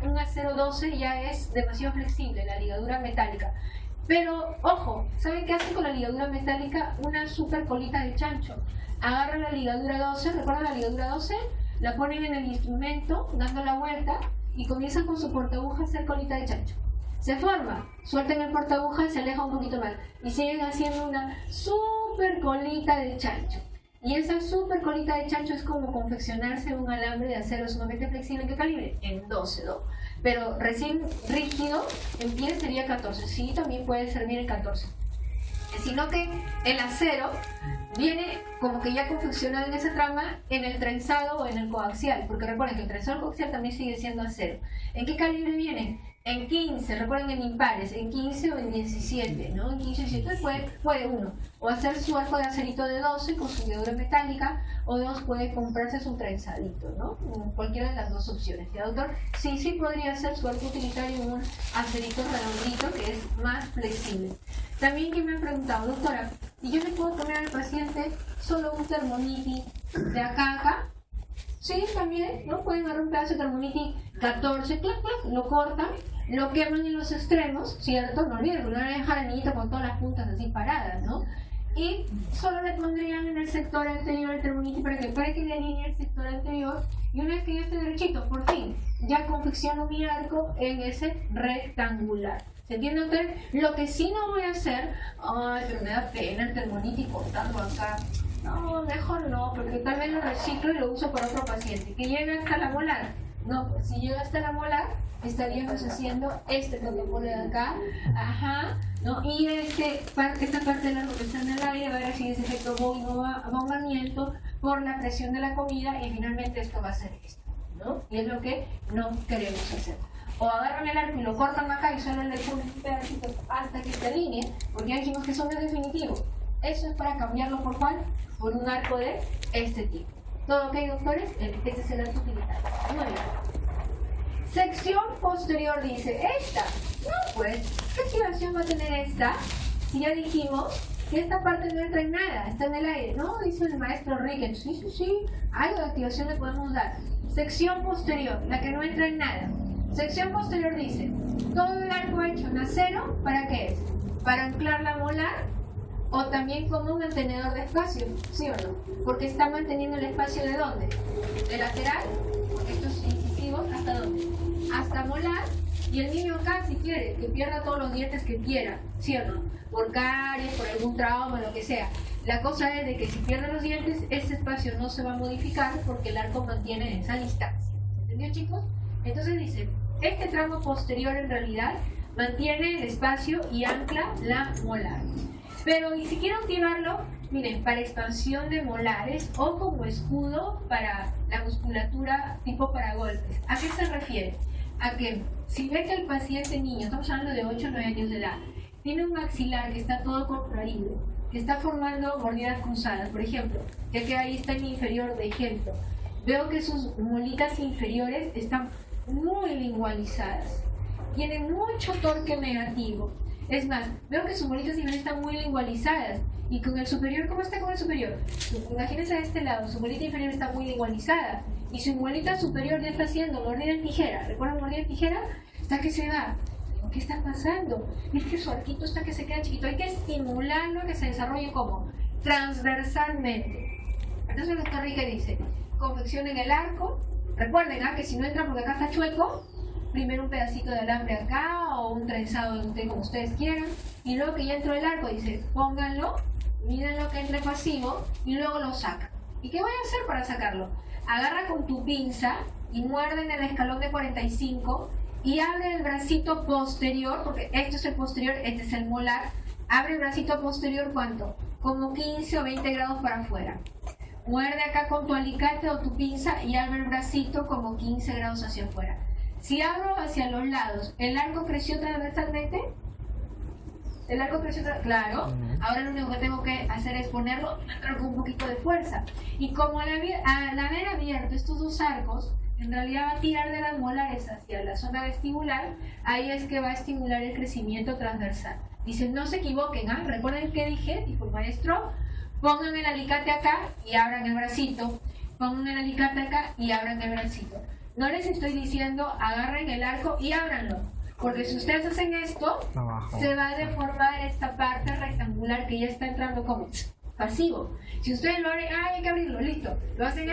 un acero 12 ya es demasiado flexible la ligadura metálica. Pero, ojo, ¿saben qué hace con la ligadura metálica? Una super colita de chancho. Agarra la ligadura 12, ¿recuerdan la ligadura 12? La ponen en el instrumento, dando la vuelta, y comienzan con su portaguja a hacer colita de chancho. Se forma, sueltan el portaguja y se aleja un poquito más. Y siguen haciendo una super colita de chancho. Y esa super colita de chancho es como confeccionarse un alambre de acero sumamente flexible. ¿En qué calibre? En 12, ¿no? Pero recién rígido, en pie sería 14. Sí, también puede servir en 14. Sino que el acero viene como que ya confeccionado en esa trama en el trenzado o en el coaxial. Porque recuerden que el trenzado coaxial también sigue siendo acero. ¿En qué calibre viene? En 15, recuerden en impares, en 15 o en 17, ¿no? En 15 o 17 puede uno o hacer su arco de acerito de 12 con su ligadura metálica, o dos puede comprarse su trenzadito, ¿no? Cualquiera de las dos opciones. ¿Ya, doctor? Sí podría hacer su arco utilitario en un acerito redondito que es más flexible. También que me han preguntado, doctora, ¿y yo le puedo poner al paciente solo un termoniti de acá a acá? Sí, también, ¿no? Pueden agarrar un pedazo de termoniti 14, clac, lo cortan, lo queman en los extremos, ¿cierto? No olviden, no van a dejar al niñito con todas las puntas así paradas, ¿no? Y solo le pondrían en el sector anterior el termoniti para que le alinee el sector anterior. Y una vez que ya esté derechito, por fin, ya confecciono mi arco en ese rectangular. ¿Se entiende usted? Lo que sí no voy a hacer, pero me da pena el termoniti cortarlo acá. No, mejor no, porque tal vez lo reciclo y lo uso para otro paciente. Que llegue hasta la molar. No, pues si llega hasta la molar, estaríamos haciendo este protocolo de acá, ¿no? Y esta parte de la ropa está en el aire, va a recibir ese efecto bombamiento por la presión de la comida, y finalmente esto va a ser esto, ¿no? Y es lo que no queremos hacer. O agarran el arco y lo cortan acá y solo le ponen un pedacito hasta que se alinee, porque ya dijimos que eso no es definitivo. Eso es para cambiarlo por ¿cuál? Por un arco de este tipo. ¿Todo ok, doctores? Este es el arco utilitario. Muy bien. Sección posterior dice, esta. No, pues, ¿qué activación va a tener esta? Si ya dijimos que esta parte no entra en nada, está en el aire. No, dice el maestro Rickett. Sí, algo de activación le podemos dar. Sección posterior, la que no entra en nada. Sección posterior dice, todo el arco hecho en acero, ¿para qué es? Para anclar la molar o también como un mantenedor de espacio, ¿sí o no? Porque está manteniendo el espacio ¿de dónde? De lateral, porque esto es incisivo, ¿hasta dónde? Hasta molar, y el niño acá si quiere, que pierda todos los dientes que quiera, ¿sí o no? Por caries, por algún trauma, lo que sea. La cosa es de que si pierde los dientes, ese espacio no se va a modificar porque el arco mantiene esa distancia. ¿Entendió, chicos? Entonces dice, este tramo posterior en realidad mantiene el espacio y ancla la molar. Pero y si quiero activarlo, miren, para expansión de molares o como escudo para la musculatura tipo para golpes. ¿A qué se refiere? A que si ve que el paciente niño, estamos hablando de 8 o 9 años de edad, tiene un maxilar que está todo contraído, que está formando mordidas cruzadas, por ejemplo, ya que ahí está en inferior de ejemplo, veo que sus molitas inferiores están muy lingualizadas, tienen mucho torque negativo. Es más, veo que sus molitas inferiores están muy lingualizadas. Y con el superior, ¿cómo está con el superior? Imagínense a este lado, su molita inferior está muy lingualizada. Y su molita superior ya está haciendo mordida en tijera. ¿Recuerdan mordida en tijera? Está que se va. ¿Qué está pasando? Es que su arquito está que se queda chiquito. Hay que estimularlo a que se desarrolle como transversalmente. Entonces el doctor Rique dice, confeccionen el arco. Recuerden que si no entra porque acá está chueco, primero un pedacito de alambre acá o un trenzado de usted como ustedes quieran, y luego que ya entró el arco dice pónganlo, mírenlo que entre pasivo y luego lo sacan. ¿Y qué voy a hacer para sacarlo? Agarra con tu pinza y muerde en el escalón de 45 y abre el bracito posterior, porque esto es el posterior, este es el molar. Abre el bracito posterior, ¿cuánto? Como 15 o 20 grados para afuera. Muerde acá con tu alicate o tu pinza y abre el bracito como 15 grados hacia afuera. Si abro hacia los lados, ¿el arco creció transversalmente? ¿El arco creció Claro. Ahora lo único que tengo que hacer es ponerlo con un poquito de fuerza. Y como al haber abierto estos dos arcos, en realidad va a tirar de las molares hacia la zona vestibular, ahí es que va a estimular el crecimiento transversal. Dicen, no se equivoquen, recuerden que dije, dijo el maestro, pongan el alicate acá y abran el bracito, pongan el alicate acá y abran el bracito. No les estoy diciendo agarren el arco y ábranlo, porque si ustedes hacen esto, se va a deformar esta parte rectangular que ya está entrando como pasivo. Si ustedes lo abren, hay que abrirlo, listo. Lo hacen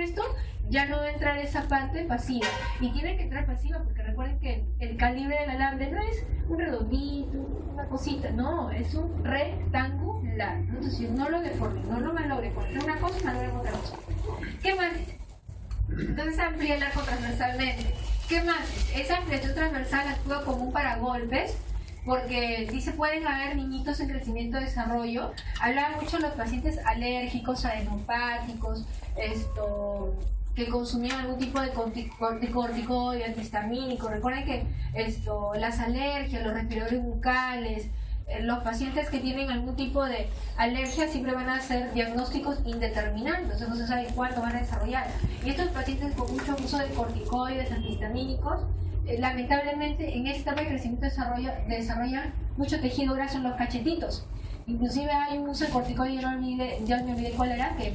esto, ya no va a entrar esa parte pasiva. Y tiene que entrar pasiva porque recuerden que el calibre del alambre no es un redondito, una cosita, no, es un rectangular. Entonces no lo deformen, no lo malogren, porque una cosa malogren otra cosa. ¿Qué más dice? Entonces amplía el arco transversalmente. ¿Qué más? Esa ampliación transversal actúa como un paragolpes, porque sí se pueden haber niñitos en crecimiento y desarrollo. Hablaban mucho de los pacientes alérgicos, adenopáticos, que consumían algún tipo de corticoide, antihistamínico. Recuerden que las alergias, los respiradores bucales, los pacientes que tienen algún tipo de alergia siempre van a ser diagnósticos indeterminados, entonces no se sabe cuándo van a desarrollar. Y estos pacientes con mucho uso de corticoides, antihistamínicos, lamentablemente en esta etapa de crecimiento desarrollan mucho tejido graso en los cachetitos. Inclusive hay un uso de corticoide, ya me olvidé cuál era, que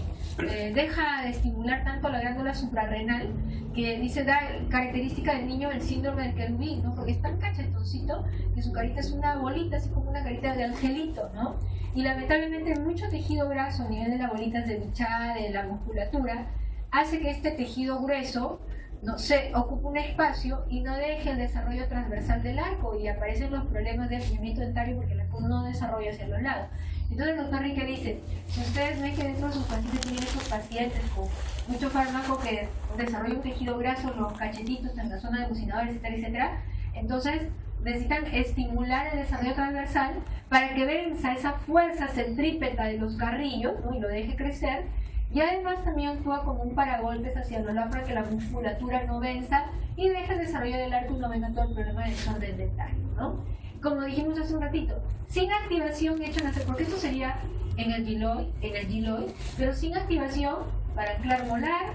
deja de estimular tanto la glándula suprarrenal, que dice da característica del niño el síndrome del querubín, ¿no? Porque es tan cachetoncito que su carita es una bolita, así como una carita de angelito, ¿no? Y lamentablemente mucho tejido graso a nivel de la bolita desdichada, de la musculatura, hace que este tejido grueso no se ocupe un espacio y no deje el desarrollo transversal del arco y aparecen los problemas de afinamiento dentario porque el arco no desarrolla hacia los lados. Entonces el doctor Rique dice, si ustedes ven que dentro de sus pacientes tienen estos pacientes con mucho fármaco que desarrolla un tejido graso en los cachetitos, en la zona de bucinadores, etcétera, etcétera, entonces necesitan estimular el desarrollo transversal para que venza esa fuerza centrípeta de los carrillos, ¿no? Y lo deje crecer. Y además también actúa como un paragolpes hacia los lados para que la musculatura no venza y deje el desarrollo del arco y no venga todo el problema de desorden dentario, ¿no? Como dijimos hace un ratito, sin activación hecho nacer, porque esto sería en el giloid, pero sin activación para anclar molar,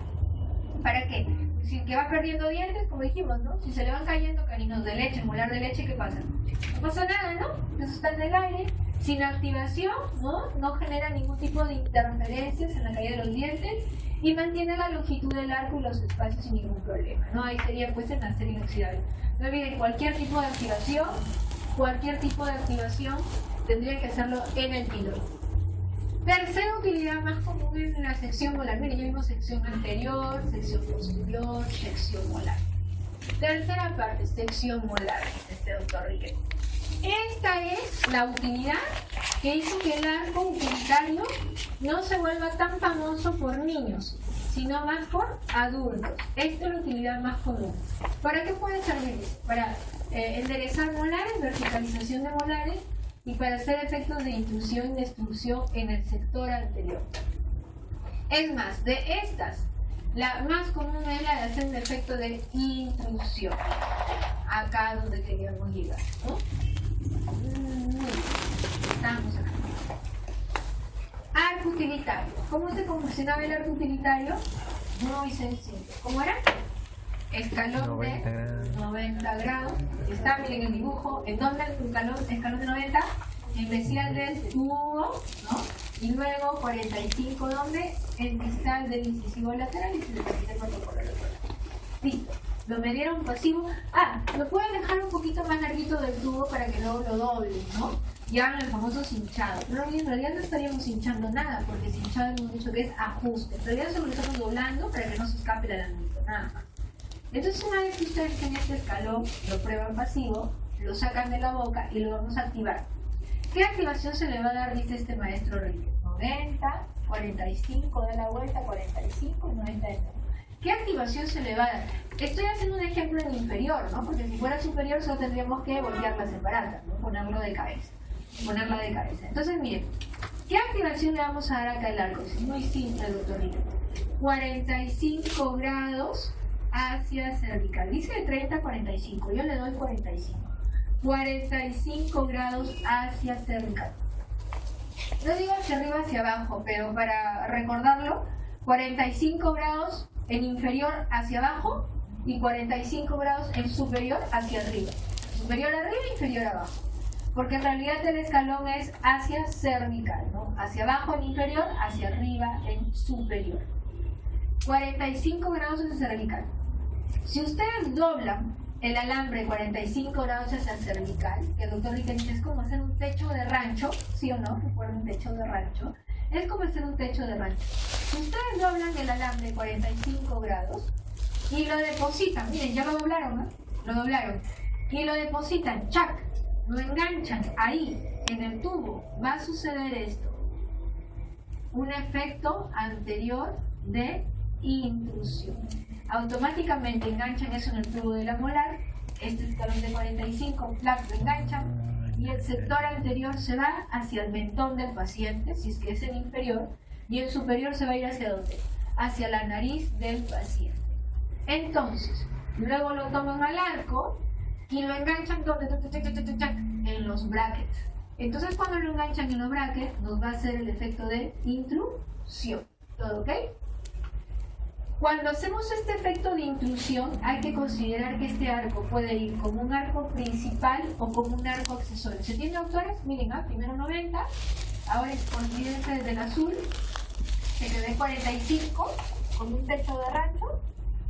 ¿para qué? Si que va perdiendo dientes, como dijimos, ¿no? Si se le van cayendo caninos de leche, molar de leche, ¿qué pasa? No pasa nada, ¿no? Eso está en el aire. Sin activación, no genera ningún tipo de interferencias en la caída de los dientes y mantiene la longitud del arco y los espacios sin ningún problema, ¿no? Ahí sería pues el nacer inoxidable. No olviden, cualquier tipo de activación tendría que hacerlo en el pilón. Tercera utilidad más común en la sección molar. Miren, ya vimos sección anterior, sección posterior, sección molar. Tercera parte, sección molar, este doctor Riquet. Esta es la utilidad que hizo que el arco utilitario no se vuelva tan famoso por niños, sino más por adultos. Esta es la utilidad más común. ¿Para qué puede servir? Para enderezar molares, verticalización de molares, y para hacer efectos de intrusión y extrusión en el sector anterior. Es más, de estas, la más común es la de hacer un efecto de intrusión. Acá donde queríamos llegar, ¿no? Estamos acá. Arco utilitario. ¿Cómo se funcionaba el arco utilitario? Muy sencillo. ¿Cómo era? Escalón de 90 grados. Está, miren el dibujo. ¿En dónde el escalón de 90? En distal del tubo, ¿no? Y luego 45, ¿dónde? En distal del incisivo lateral y se le repite el protocolo lateral. Listo. Lo medieron pasivo. Lo pueden dejar un poquito más larguito del tubo para que luego lo doblen, ¿no? Y hagan el famoso cinchado. Pero en realidad no estaríamos hinchando nada, porque cinchado hemos dicho que es ajuste. En realidad solo lo estamos doblando para que no se escape el alambrito, nada más. Entonces, una vez que ustedes tienen este escalón, lo prueban pasivo, lo sacan de la boca y lo vamos a activar. ¿Qué activación se le va a dar, dice este maestro Riquet? 90, 45, da la vuelta, 45 y 90 de nuevo. ¿Qué activación se le va a dar? Estoy haciendo un ejemplo en inferior, ¿no? Porque si fuera superior solo tendríamos que voltearla separada, ¿no? Ponerla de cabeza. Entonces, miren, ¿qué activación le vamos a dar acá al arco? Es muy simple, doctor Riquet. 45 grados hacia cervical. Dice de 30 a 45, yo le doy 45. 45 grados hacia cervical. No digo hacia arriba, hacia abajo, pero para recordarlo, 45 grados en inferior hacia abajo y 45 grados en superior hacia arriba. Superior arriba e inferior abajo. Porque en realidad el escalón es hacia cervical, ¿no? Hacia abajo en inferior, hacia arriba en superior. 45 grados en cervical. Si ustedes doblan el alambre 45 grados hacia cervical, que el doctor Riquet dice es como hacer un techo de rancho, ¿sí o no? Recuerden un techo de rancho. Es como hacer un techo de rancho. Si ustedes doblan el alambre 45 grados y lo depositan, miren, ya lo doblaron, ¿no? Lo doblaron. Y lo depositan, ¡chac! Lo enganchan ahí, en el tubo. Va a suceder esto. Un efecto anterior de intrusión. Automáticamente enganchan eso en el tubo de la molar, este escalón de 45, lo enganchan y el sector anterior se va hacia el mentón del paciente, si es que es el inferior, y el superior se va a ir hacia ¿dónde? Hacia la nariz del paciente. Entonces, luego lo toman al arco y lo enganchan ¿dónde? En los brackets. Entonces, cuando lo enganchan en los brackets, nos va a hacer el efecto de intrusión. ¿Todo ok? Cuando hacemos este efecto de intrusión, hay que considerar que este arco puede ir como un arco principal o como un arco accesorio. ¿Se entiende, doctores? Miren, primero 90, ahora olvídense del azul, que quede 45, con un techo de rancho,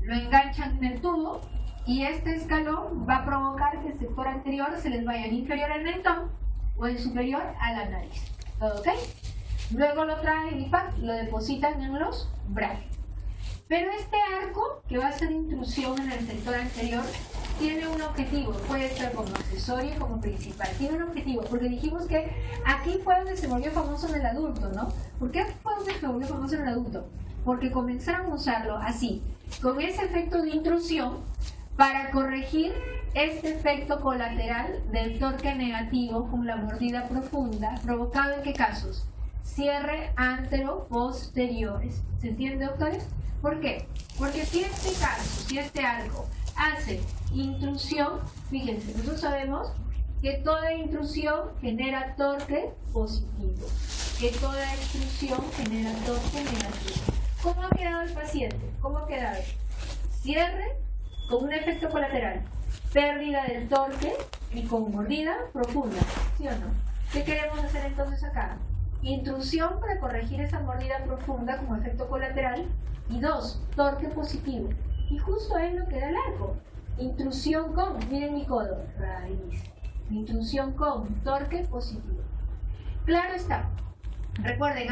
lo enganchan en el tubo y este escalón va a provocar que el sector anterior se les vaya en inferior al mentón o en superior a la nariz. ¿Todo ok? Luego lo traen y lo depositan en los brackets. Pero este arco, que va a ser intrusión en el sector anterior, tiene un objetivo. Puede ser como accesorio y como principal. Tiene un objetivo, porque dijimos que aquí fue donde se volvió famoso en el adulto, ¿no? ¿Por qué aquí fue donde se volvió famoso en el adulto? Porque comenzaron a usarlo así, con ese efecto de intrusión, para corregir este efecto colateral del torque negativo con la mordida profunda, provocado ¿en qué casos? Cierre antero-posteriores. ¿Se entiende, doctores? ¿Por qué? Porque si este caso, si este arco hace intrusión, fíjense, nosotros sabemos que toda intrusión genera torque positivo, que toda extrusión genera torque negativo. ¿Cómo ha quedado el paciente? ¿Cómo ha quedado? Cierre con un efecto colateral, pérdida del torque y con mordida profunda, ¿sí o no? ¿Qué queremos hacer entonces acá? Intrusión para corregir esa mordida profunda como efecto colateral y 2, torque positivo. Y justo es lo que da el arco. Intrusión con, miren mi codo, raíz. Intrusión con torque positivo. Claro está. Recuerden,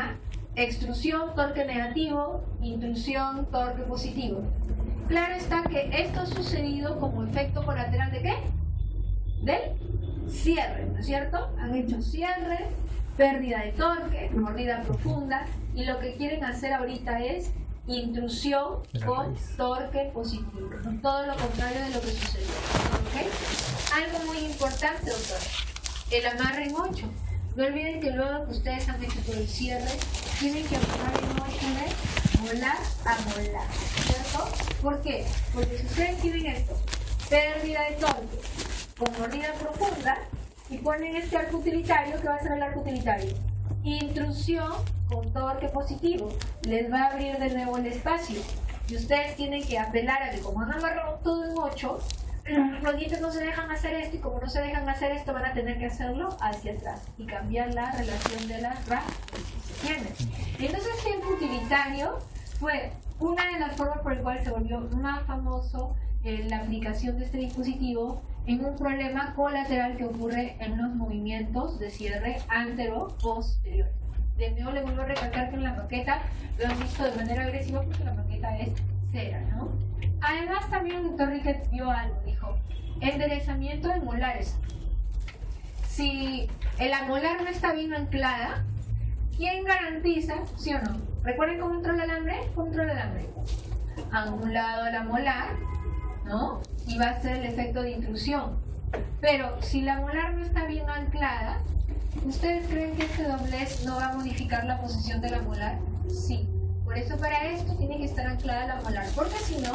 extrusión, torque negativo, intrusión, torque positivo. Claro está que esto ha sucedido como efecto colateral ¿de qué? Del cierre, ¿no es cierto? Han hecho cierre, pérdida de torque, mordida profunda, y lo que quieren hacer ahorita es intrusión con torque positivo. Todo lo contrario de lo que sucedió. ¿Okay? Algo muy importante, doctor. El amarre en 8. No olviden que luego que ustedes han hecho todo el cierre, tienen que amarrar en 8 de molar a molar, ¿cierto? ¿Por qué? Porque si ustedes tienen esto, pérdida de torque con mordida profunda, y ponen este arco utilitario, ¿qué va a ser el arco utilitario? Intrusión con torque positivo, les va a abrir de nuevo el espacio, y ustedes tienen que apelar a que como han amarrado todo en 8, los dientes no se dejan hacer esto, y como no se dejan hacer esto van a tener que hacerlo hacia atrás y cambiar la relación de las ramas que se tienen. Entonces el arco utilitario fue una de las formas por el cual se volvió más famoso la aplicación de este dispositivo en un problema colateral que ocurre en los movimientos de cierre antero-posterior. De nuevo le vuelvo a recalcar que en la maqueta lo han visto de manera agresiva porque la maqueta es cera, ¿no? Además también el doctor Ricketts vio algo, dijo, enderezamiento de molares. Si la molar no está bien anclada, ¿quién garantiza, sí o no? ¿Recuerden cómo entró el alambre? ¿Cómo entró el alambre? Angulado a la molar, ¿no? Y va a ser el efecto de intrusión. Pero si la molar no está bien anclada, ¿ustedes creen que este doblez no va a modificar la posición de la molar? Sí. Por eso para esto tiene que estar anclada la molar, porque si no,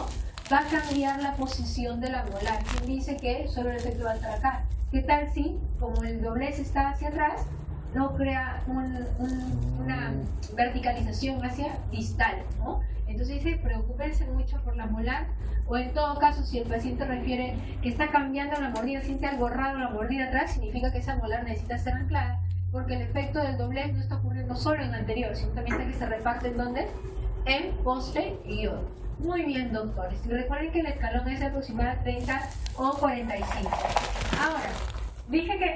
va a cambiar la posición de la molar. ¿Quién dice que solo el efecto va a estar acá? ¿Qué tal si, como el doblez está hacia atrás, no crea una verticalización hacia distal, ¿no? Entonces dice, preocúpense mucho por la molar, o en todo caso, si el paciente refiere que está cambiando la mordida, siente algo raro la mordida atrás, significa que esa molar necesita ser anclada, porque el efecto del doblez no está ocurriendo solo en anterior, sino también está que se reparte en ¿dónde? En posterior. Muy bien, doctores. Y recuerden que el escalón es aproximadamente 30 o 45. Ahora, dije que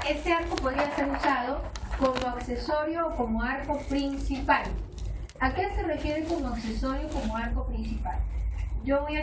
este arco podría ser usado como accesorio o como arco principal. ¿A qué se refiere como accesorio o como arco principal? Yo voy a